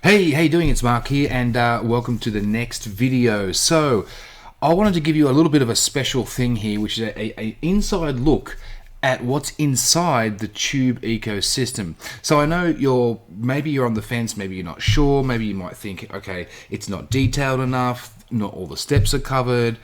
Hey, how you doing? It's Mark here, and welcome to the next video. So, I wanted to give you a little bit of a special thing here, which is a inside look at what's inside the Tube ecosystem. So I know maybe you're on the fence, maybe you're not sure, maybe you might think, okay, it's not detailed enough, not all the steps are covered,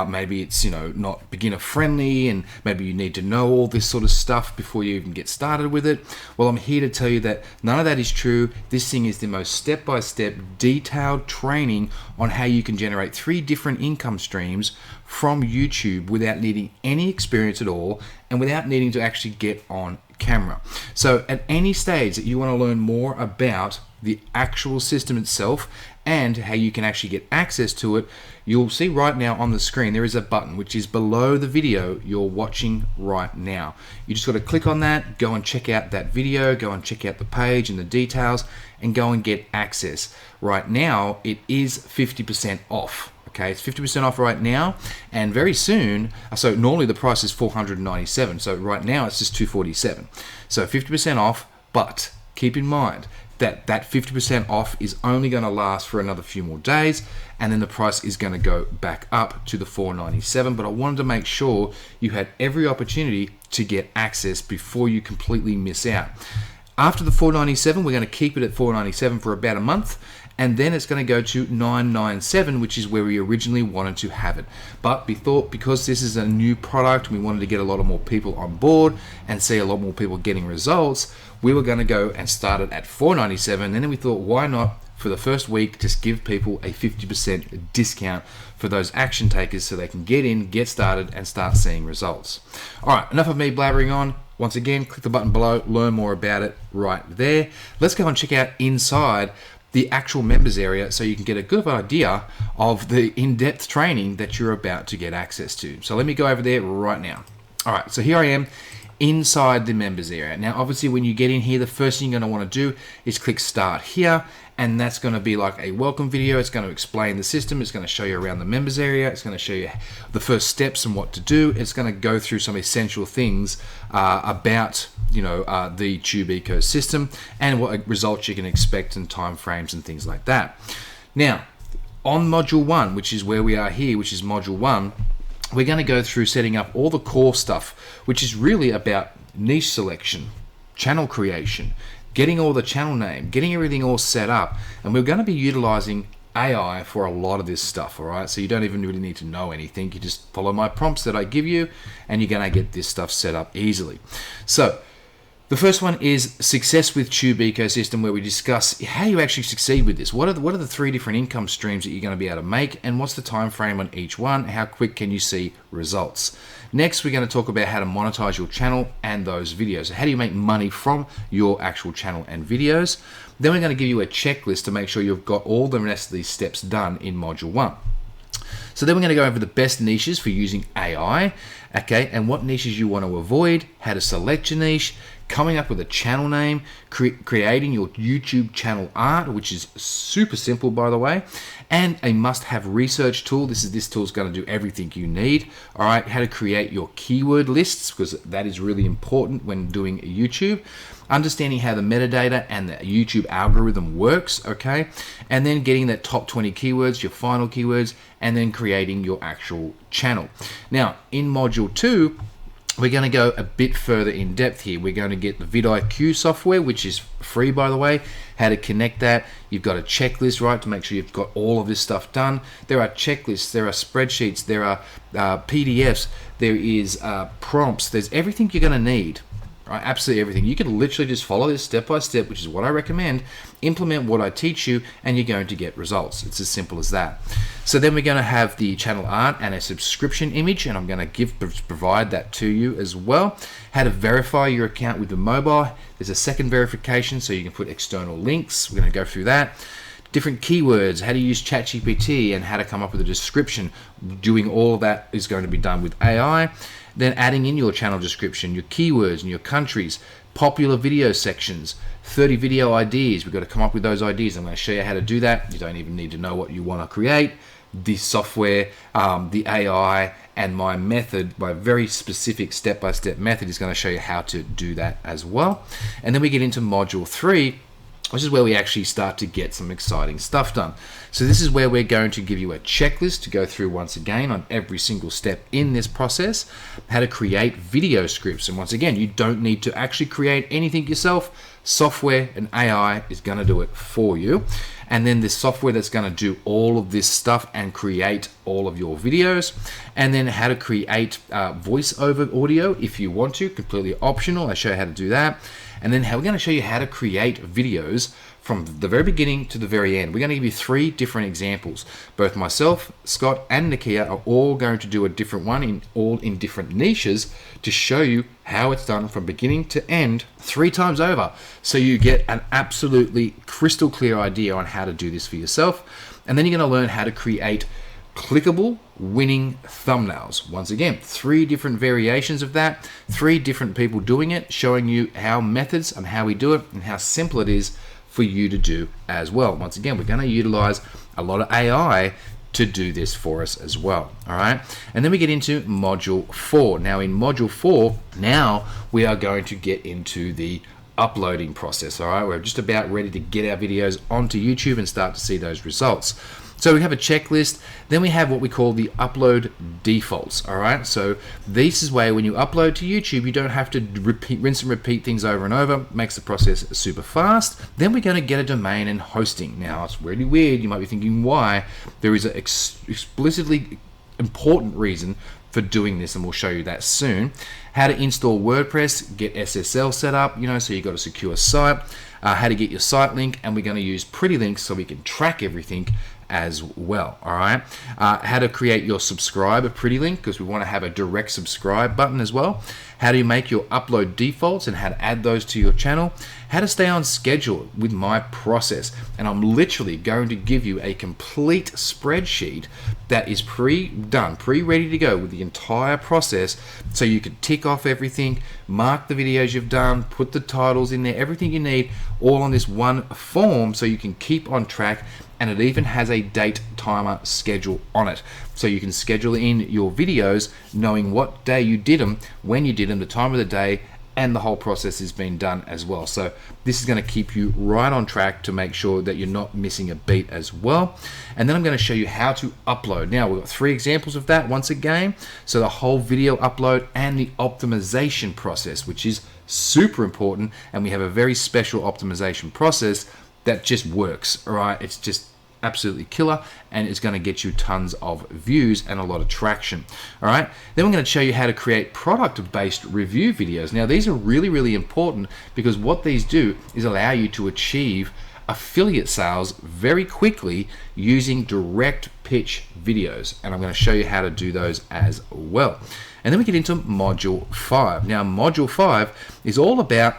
maybe it's not beginner friendly, and maybe you need to know all this sort of stuff before you even get started with it. Well, I'm here to tell you that none of that is true. This thing is the most step-by-step detailed training on how you can generate 3 different income streams from YouTube without needing any experience at all and without needing to actually get on camera. So at any stage that you want to learn more about the actual system itself and how you can actually get access to it, you'll see right now on the screen there is a button which is below the video you're watching right now. You just got to click on that, go and check out that video, go and check out the page and the details, and go and get access. Right now it is 50% off. Okay, it's 50% off right now, and very soon, so normally the price is $497, so right now it's just $247. So 50% off, but keep in mind that 50% off is only going to last for another few more days, and then the price is going to go back up to the $497. But I wanted to make sure you had every opportunity to get access before you completely miss out. After the $497, we're going to keep it at $497 for about a month, and then it's going to go to $997, which is where we originally wanted to have it. But we thought, because this is a new product, we wanted to get a lot more people on board and see a lot more people getting results, we were going to go and start it at $497, and then we thought, why not, for the first week, just give people a 50% discount for those action takers so they can get in, get started, and start seeing results. All right, enough of me blabbering on. Once again, click the button below, learn more about it right there. Let's go and check out inside the actual members area so you can get a good idea of the in-depth training that you're about to get access to. So let me go over there right now. All right, so here I am inside the members area. Now, obviously, when you get in here, the first thing you're going to want to do is click start here, and that's going to be like a welcome video. It's going to explain the system. It's going to show you around the members area. It's going to show you the first steps and what to do. It's going to go through some essential things about the Tube ecosystem and what results you can expect and time frames and things like that. Now, on module 1, which is where we are here, which is module 1, we're going to go through setting up all the core stuff, which is really about niche selection, channel creation, getting all the channel name, getting everything all set up, and we're going to be utilizing AI for a lot of this stuff, all right? So you don't even really need to know anything. You just follow my prompts that I give you, and you're going to get this stuff set up easily. So the first one is success with Tube ecosystem, where we discuss how you actually succeed with this. What are the 3 different income streams that you're going to be able to make, and what's the time frame on each one? How quick can you see results? Next, we're going to talk about how to monetize your channel and those videos. So how do you make money from your actual channel and videos? Then we're going to give you a checklist to make sure you've got all the rest of these steps done in module 1. So then we're going to go over the best niches for using AI, okay, and what niches you want to avoid, how to select your niche, coming up with a channel name, creating your YouTube channel art, which is super simple, by the way, and a must-have research tool. This tool is going to do everything you need. All right, how to create your keyword lists, because that is really important when doing YouTube. Understanding how the metadata and the YouTube algorithm works, okay, and then getting that top 20 keywords, your final keywords, and then creating your actual channel. Now, in module 2, we're going to go a bit further in depth here. We're going to get the vidIQ software, which is free, by the way, how to connect that. You've got a checklist, right, to make sure you've got all of this stuff done. There are checklists, there are spreadsheets, there are PDFs, there is prompts, there's everything you're going to need. Right, absolutely everything. You can literally just follow this step by step, which is what I recommend, implement what I teach you, and you're going to get results. It's as simple as that. So then we're going to have the channel art and a subscription image, and I'm going to provide that to you as well. How to verify your account with the mobile. There's a second verification, so you can put external links. We're going to go through that. Different keywords, how to use ChatGPT, and how to come up with a description. Doing all of that is going to be done with AI. Then adding in your channel description, your keywords and your countries, popular video sections, 30 video ideas. We've got to come up with those ideas. I'm going to show you how to do that. You don't even need to know what you want to create. The software, the AI, and my method, my very specific step-by-step method is going to show you how to do that as well. And then we get into module 3, which is where we actually start to get some exciting stuff done. So this is where we're going to give you a checklist to go through once again on every single step in this process, how to create video scripts. And once again, you don't need to actually create anything yourself. Software and AI is going to do it for you. And then the software that's going to do all of this stuff and create all of your videos. And then how to create voiceover audio if you want to, completely optional. I show you how to do that. And then we're going to show you how to create videos from the very beginning to the very end. We're going to give you 3 different examples. Both myself, Scott, and Nakia are all going to do a different one, all in different niches, to show you how it's done from beginning to end 3 times over. So you get an absolutely crystal clear idea on how to do this for yourself. And then you're going to learn how to create clickable winning thumbnails. Once again, 3 different variations of that, 3 different people doing it, showing you how methods and how we do it and how simple it is for you to do as well. Once again, we're going to utilize a lot of AI to do this for us as well. All right. And then we get into module 4. Now in module 4, now we are going to get into the uploading process. All right. We're just about ready to get our videos onto YouTube and start to see those results. So we have a checklist, then we have what we call the upload defaults, all right? So this is where when you upload to YouTube, you don't have to rinse and repeat things over and over, makes the process super fast. Then we're gonna get a domain and hosting. Now, it's really weird, you might be thinking why. There is an explicitly important reason for doing this, and we'll show you that soon. How to install WordPress, get SSL set up, so you've got a secure site, how to get your site link, and we're gonna use pretty links so we can track everything as well. All right, how to create your subscribe a pretty link, because we want to have a direct subscribe button as well. How do you make your upload defaults and how to add those to your channel. How to stay on schedule with my process, and I'm literally going to give you a complete spreadsheet that is pre-done, pre-ready to go with the entire process, so you can tick off everything, mark the videos you've done, put the titles in there, everything you need, all on this one form, so you can keep on track. And it even has a date timer schedule on it, so you can schedule in your videos knowing what day you did them, when you did them, the time of the day, and the whole process has been done as well. So this is going to keep you right on track to make sure that you're not missing a beat as well. And then I'm going to show you how to upload. Now we've got 3 examples of that once again. So the whole video upload and the optimization process, which is super important, and we have a very special optimization process that just works. All right, it's just absolutely killer, and it's going to get you tons of views and a lot of traction. All right, then we're going to show you how to create product-based review videos. Now these are really, really important, because what these do is allow you to achieve affiliate sales very quickly using direct pitch videos, and I'm going to show you how to do those as well. And then we get into module 5. Now module 5 is all about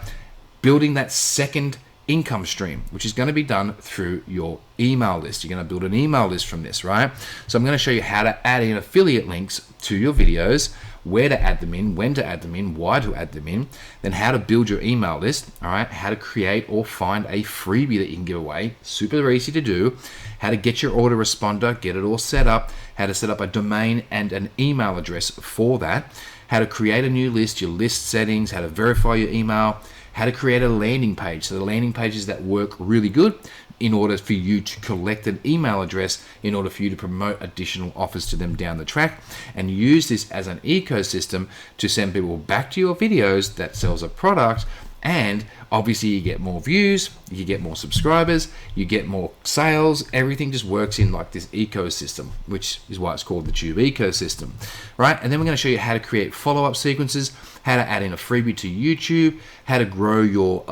building that second income stream, which is going to be done through your email list. You're going to build an email list from this, right? So I'm going to show you how to add in affiliate links to your videos, where to add them in, when to add them in, why to add them in, then how to build your email list, all right? How to create or find a freebie that you can give away, super easy to do, how to get your autoresponder, get it all set up, how to set up a domain and an email address for that, how to create a new list, your list settings, how to verify your email, how to create a landing page. So the landing pages that work really good in order for you to collect an email address, in order for you to promote additional offers to them down the track, and use this as an ecosystem to send people back to your videos that sells a product. And obviously you get more views, you get more subscribers, you get more sales. Everything just works in like this ecosystem, which is why it's called the Tube ecosystem, right? And then we're going to show you how to create follow-up sequences, how to add in a freebie to YouTube, how to grow your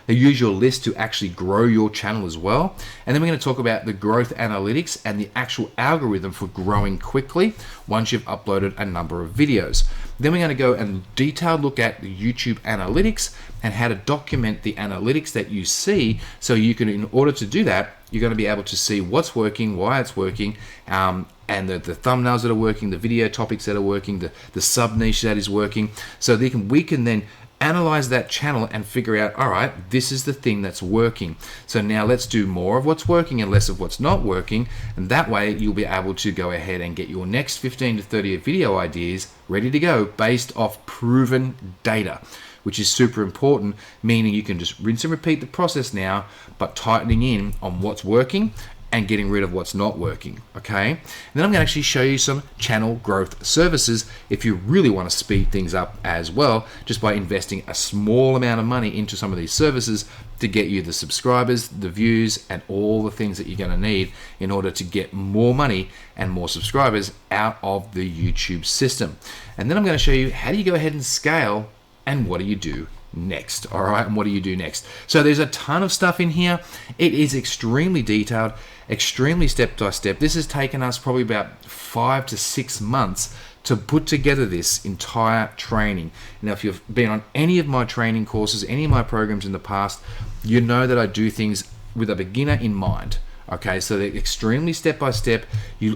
use your list to actually grow your channel as well. And then we're going to talk about the growth analytics and the actual algorithm for growing quickly once you've uploaded a number of videos. Then we're going to go and detailed look at the YouTube analytics and how to document the analytics that you see, so you can, in order to do that, you're going to be able to see what's working, why it's working, and the thumbnails that are working, the video topics that are working, the sub niche that is working, so we can then analyze that channel and figure out, all right, this is the thing that's working. So now let's do more of what's working and less of what's not working. And that way you'll be able to go ahead and get your next 15 to 30 video ideas ready to go based off proven data, which is super important, meaning you can just rinse and repeat the process now, but tightening in on what's working and getting rid of what's not working, okay? And then I'm gonna actually show you some channel growth services if you really wanna speed things up as well, just by investing a small amount of money into some of these services to get you the subscribers, the views, and all the things that you're gonna need in order to get more money and more subscribers out of the YouTube system. And then I'm gonna show you how do you go ahead and scale and what do you do next. All right, and what do you do next? So there's a ton of stuff in here. It is extremely detailed, extremely step by step. This has taken us probably about 5 to 6 months to put together this entire training. Now, if you've been on any of my training courses, any of my programs in the past, you know that I do things with a beginner in mind. Okay, so they're extremely step by step.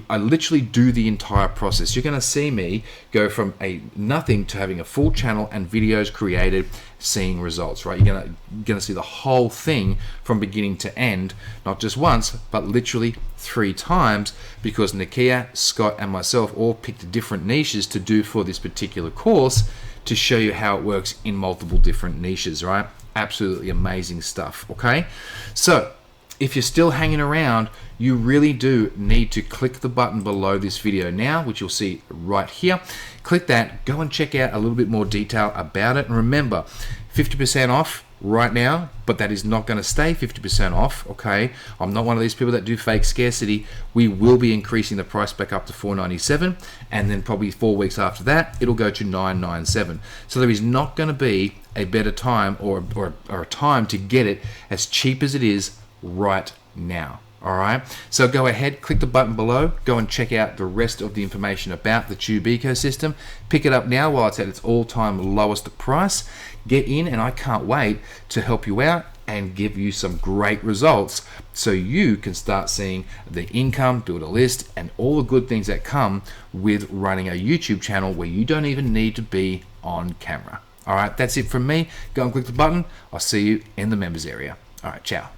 I literally do the entire process. You're gonna see me go from a nothing to having a full channel and videos created, seeing results, right? You're gonna see the whole thing from beginning to end, not just once, but literally 3 times, because Nakia, Scott, and myself all picked different niches to do for this particular course to show you how it works in multiple different niches, right? Absolutely amazing stuff, okay? So, if you're still hanging around, you really do need to click the button below this video now, which you'll see right here. Click that, go and check out a little bit more detail about it. And remember, 50% off right now, but that is not going to stay 50% off, okay? I'm not one of these people that do fake scarcity. We will be increasing the price back up to $4.97, and then probably 4 weeks after that, it'll go to $9.97. So there is not going to be a better time or a time to get it as cheap as it is right now. All right, so go ahead, click the button below, go and check out the rest of the information about the Tube ecosystem. Pick it up now while it's at its all-time lowest price. Get in, and I can't wait to help you out and give you some great results so you can start seeing the income, build a list, and all the good things that come with running a YouTube channel where you don't even need to be on camera. All right, that's it from me. Go and click the button. I'll see you in the members area. All right, ciao.